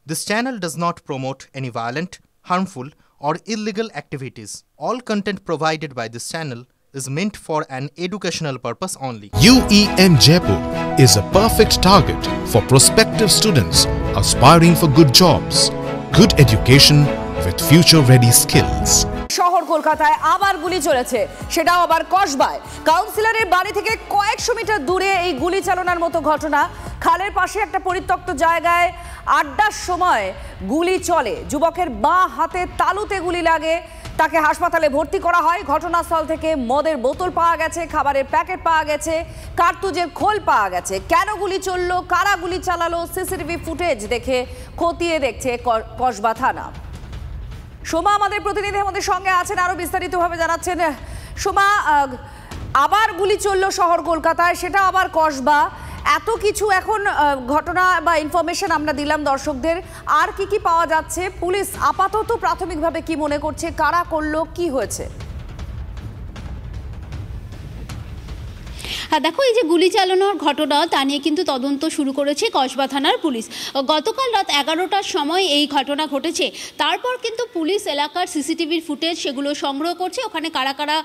This channel does not promote any violent, harmful, or illegal activities. All content provided by this channel is meant for an educational purpose only. UEM Jaipur is a perfect target for prospective students aspiring for good jobs, good education with future-ready skills. শহর কলকাতায় আবার গুলি চলেছে, সেটাও আবার কসবায়। কাউন্সিলরের বাড়ি থেকে কয়েকশো মিটার দূরে এই গুলি চালানোর মতো ঘটনা। খালের পাশে একটা পরিত্যক্ত জায়গায় আড্ডার সময় গুলি চলে। যুবকের বাঁ হাতে তালুতে গুলি লাগে, তাকে হাসপাতালে ভর্তি করা হয়। ঘটনাস্থল থেকে মদের বোতল পাওয়া গেছে, খাবারের প্যাকেট পাওয়া গেছে, কার্তুজের খোল পাওয়া গেছে। কেন গুলি চললো, কারা গুলি চালালো, সিসিটিভি ফুটেজ দেখে খতিয়ে দেখছে কসবা থানা। সোমা আমাদের প্রতিনিধি আমাদের সঙ্গে আছেন, আরো বিস্তারিতভাবে জানাচ্ছেন। সোমা, আবার গুলি চললো শহর কলকাতায়, সেটা আবার কসবা। এত কিছু এখন ঘটনা বা ইনফরমেশন আমরা দিলাম দর্শকদের, আর কি পাওয়া যাচ্ছে? পুলিশ আপাতত প্রাথমিকভাবে কি মনে করছে, কারা করলো, কি হয়েছে? দেখো, এই যে গুলি চালানোর ঘটনা তা নিয়ে কিন্তু তদন্ত শুরু করেছে কসবা থানার পুলিশ। গতকাল রাত 11টার সময় এই ঘটনা ঘটেছে। তারপর কিন্তু পুলিশ এলাকার সিসিটিভির ফুটেজ সেগুলো সংগ্রহ করছে। ওখানে কারা কারা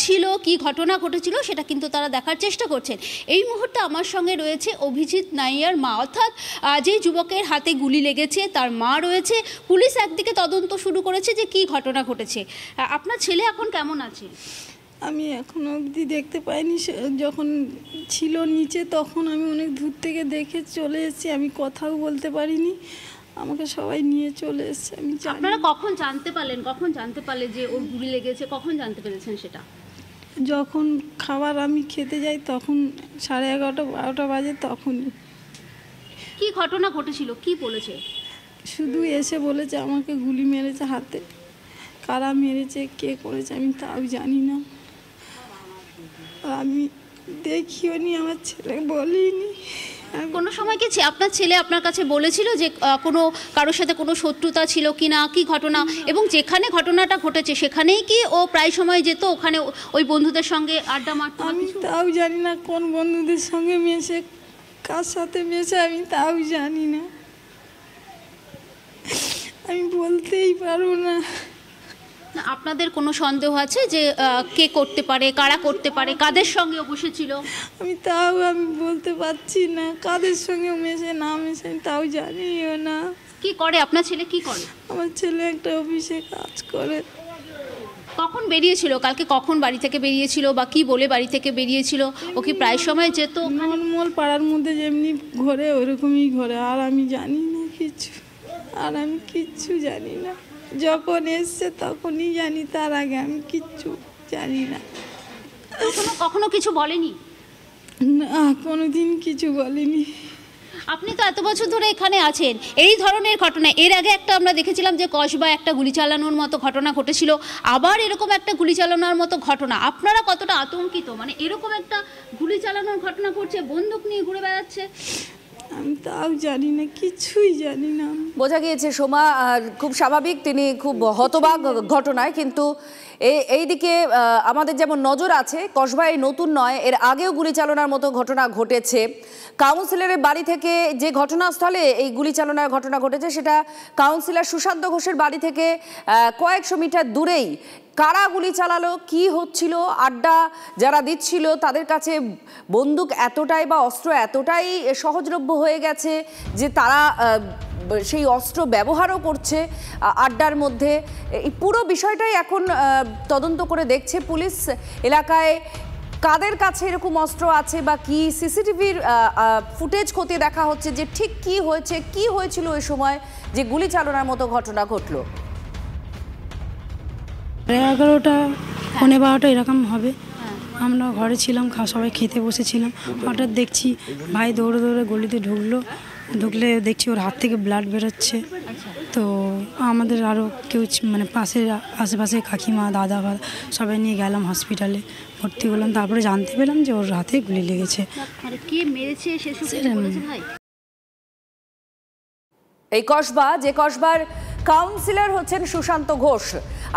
ছিল, কি ঘটনা ঘটেছিল সেটা কিন্তু তারা দেখার চেষ্টা করছেন। এই মুহূর্তে আমার সঙ্গে রয়েছে অভিজিৎ নাইয়ার মা, অর্থাৎ যে যুবকের হাতে গুলি লেগেছে তার মা রয়েছে। পুলিশ একদিকে তদন্ত শুরু করেছে যে কি ঘটনা ঘটেছে। আপনার ছেলে এখন কেমন আছে? আমি এখনো অবধি দেখতে পাইনি, যখন ছিল নিচে তখন আমি অনেক দূর থেকে দেখে চলে এসেছি, আমি কথাও বলতে পারিনি, আমাকে সবাই নিয়ে চলে এসেছে। আমি আপনারা কখন জানতে পারলেন যে ওর গুলি লেগেছে? কখন জানতে পেরেছেন সেটা? যখন খাবার আমি খেতে যাই তখন 11:30 12টা বাজে। তখনই কি ঘটনা ঘটেছিল, কি বলেছে? শুধু এসে বলেছে আমাকে গুলি মেরেছে হাতে, কারা মেরেছে কে করেছে আমি তাও জানি না, আমি দেখিও নি, আমার ছেলে বলিনি। কোনো সময় কি আপনার ছেলে আপনার কাছে বলেছিল যে কোনো কারোর সাথে কোনো শত্রুতা ছিল কি না, কি ঘটনা? এবং যেখানে ঘটনাটা ঘটেছে সেখানেই কি ও প্রায় সময় যেত, ওখানে ওই বন্ধুদের সঙ্গে আড্ডা মারত? আমি তাও জানি না কোন বন্ধুদের সঙ্গে মেশে, কার সাথে মেশে আমি তাও জানি না, আমি বলতেই পারবো না। আপনাদের কোনো সন্দেহ আছে যে কে করতে পারে, কারা করতে পারে, কাদের সঙ্গে বসেছিল? আমি বলতে পারছি না, কাদের সঙ্গে মেশে না মেশে আমি তাও জানিও না। কি করে আপনার ছেলে, কি করে? আমার ছেলে একটা অফিসে কাজ করে। কখন বেরিয়েছিল কালকে, কখন বাড়ি থেকে বেরিয়েছিল বা কি বলে বাড়ি থেকে বেরিয়েছিল? ও কি প্রায় সময় যেত? নর্মাল পাড়ার মধ্যে যেমনি ঘোরে ওরকমই ঘোরে, আর আমি জানি না কিছু, আর আমি কিচ্ছু জানি না। যখন এসছে তখনই জানি, তার আগে আমি কিচ্ছু জানি না। কখনো কিছু বলেনি? না, কোনোদিন কিছু বলেনি। আপনি তো এত বছর ধরে এখানে আছেন, এই ধরনের ঘটনা এর আগে একটা আমরা দেখেছিলাম যে কসবায় একটা গুলি চালানোর মতো ঘটনা ঘটেছিল, আবার এরকম একটা গুলি চালানোর মতো ঘটনা। আপনারা কতটা আতঙ্কিত? মানে এরকম একটা গুলি চালানোর ঘটনা ঘটছে, বন্দুক নিয়ে ঘুরে বেড়াচ্ছে। আমি তাও জানি না, কিছুই জানি না। বোঝা গিয়েছে সোমা খুব স্বাভাবিক, তিনি খুব হতবাক ঘটনায়। কিন্তু এইদিকে আমাদের যেমন নজর আছে, কসবায় নতুন নয়, এর আগেও গুলি চালনার মতো ঘটনা ঘটেছে। কাউন্সিলরের বাড়ি থেকে যে ঘটনাস্থলে এই গুলি চালনার ঘটনা ঘটেছে সেটা কাউন্সিলর সুশান্ত ঘোষের বাড়ি থেকে কয়েকশো মিটার দূরেই। কারা গুলি চালালো, কি হচ্ছিল, আড্ডা যারা দিচ্ছিল তাদের কাছে বন্দুক এতটাই বা অস্ত্র এতটাই সহজলভ্য হয়ে গেছে যে তারা সেই অস্ত্র ব্যবহারও করছে আড্ডার মধ্যে। এই পুরো বিষয়টাই এখন তদন্ত করে দেখছে পুলিশ। এলাকায় কাদের কাছে এরকম অস্ত্র আছে বা কি, সিসিটিভির ফুটেজ খতিয়ে দেখা হচ্ছে যে ঠিক কি হয়েছে, কি হয়েছিল ওই সময় যে গুলি চালনার মতো ঘটনা ঘটলো। 11টা 12:15 এরকম হবে। আমরা ঘরে ছিলাম, সবাই খেতে বসেছিলাম, হঠাৎ দেখছি ভাই দৌড়ে দৌড়ে গলিতে ঢুকলে দেখছি ওর হাত থেকে ব্লাড বেরোচ্ছে। তো আমাদের আরও কেউ মানে আশেপাশে কাকিমা দাদা সবাই নিয়ে গেলাম হসপিটালে, ভর্তি করলাম। তারপরে জানতে পেলাম যে ওর হাতে গুলি লেগেছে। এই কসবা, যে কসবার কাউন্সিলর হচ্ছেন সুশান্ত ঘোষ।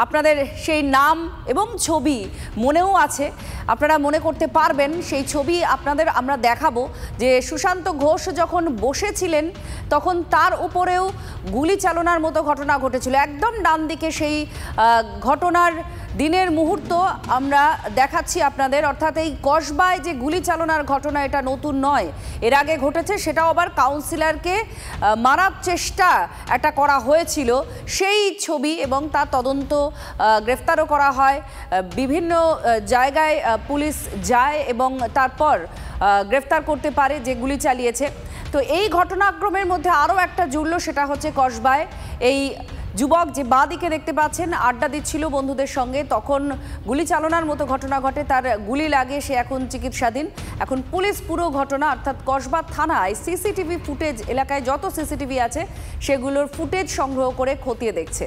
আপনাদের সেই নাম এবং ছবি মনেও আছে, আপনারা মনে করতে পারবেন। সেই ছবি আপনাদের আমরা দেখাবো যে সুশান্ত ঘোষ যখন বসেছিলেন তখন তার উপরেও গুলি চালনার মতো ঘটনা ঘটেছিল। একদম ডান দিকে সেই ঘটনার দিনের মুহূর্ত আমরা দেখাচ্ছি আপনাদের। অর্থাৎ এই কসবায় যে গুলি চালনার ঘটনা এটা নতুন নয়, এর আগে ঘটেছে, সেটাও আবার কাউন্সিলরকে মারার চেষ্টা একটা করা হয়েছিল সেই ছবি, এবং তার তদন্ত গ্রেফতারও করা হয়। বিভিন্ন জায়গায় পুলিশ যায় এবং তারপর গ্রেফতার করতে পারে যে গুলি চালিয়েছে। তো এই ঘটনাক্রমের মধ্যে আরও একটা জুড়ল, সেটা হচ্ছে কসবায় এই যুবক যে বাঁ দিকে দেখতে পাচ্ছেন আড্ডা দিচ্ছিল বন্ধুদের সঙ্গে, তখন গুলি চালনার মতো ঘটনা ঘটে, তার গুলি লাগে, সে এখন চিকিৎসাধীন। এখন পুলিশ পুরো ঘটনা অর্থাৎ কসবা থানায় সিসিটিভি ফুটেজ, এলাকায় যত সিসিটিভি আছে সেগুলোর ফুটেজ সংগ্রহ করে খতিয়ে দেখছে।